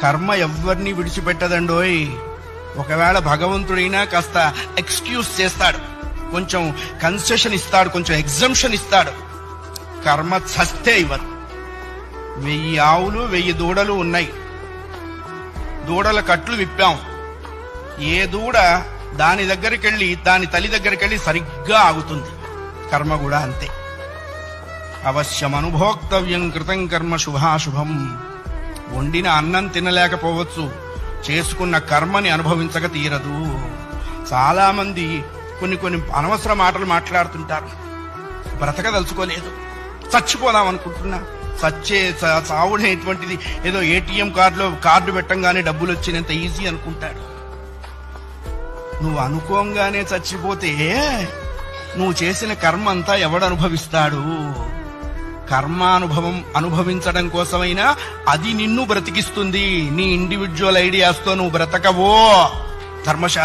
కర్మ ఎవరిని విడిచిపెట్టదండోయ్. ఒకవేళ భగవంతుడైనా కాస్త ఎక్స్క్యూజ్ చేస్తాడు, కొంచెం కన్సెషన్ ఇస్తాడు, కొంచెం ఎగ్జంప్షన్ ఇస్తాడు. కర్మ చస్తే ఇవ్వదు. 1000 ఆవులు 1000 దూడలు ఉన్నాయి. దూడల కట్లు విప్పాం. ఏ దూడ దాని దగ్గరికి వెళ్ళి దాని తల్లి దగ్గరికి వెళ్ళి సరిగ్గా ఆగుతుంది. కర్మ కూడా అంతే. అవశ్యం అనుభోక్తవ్యం కృతం కర్మ శుభాశుభం. వండిన అన్నం తినలేకపోవచ్చు, చేసుకున్న కర్మని అనుభవించక తీరదు. చాలా మంది కొన్ని అనవసర మాటలు మాట్లాడుతుంటారు. బ్రతకదలుచుకోలేదు, చచ్చిపోదాం అనుకుంటున్నా. చావునేటువంటిది ఏదో ఏటీఎం కార్డులో కార్డు పెట్టంగానే డబ్బులు వచ్చినంత ఈజీ అనుకుంటాడు. నువ్వు అనుకోంగానే చచ్చిపోతే నువ్వు చేసిన కర్మ అంతా ఎవడు అనుభవిస్తాడు? కర్మానుభవం అనుభవించడం కోసమైనా అది నిన్ను బ్రతికిస్తుంది. నీ ఇండివిడ్యువల్ ఐడియాస్తో నువ్వు బ్రతకవో. ధర్మశాస్త్రం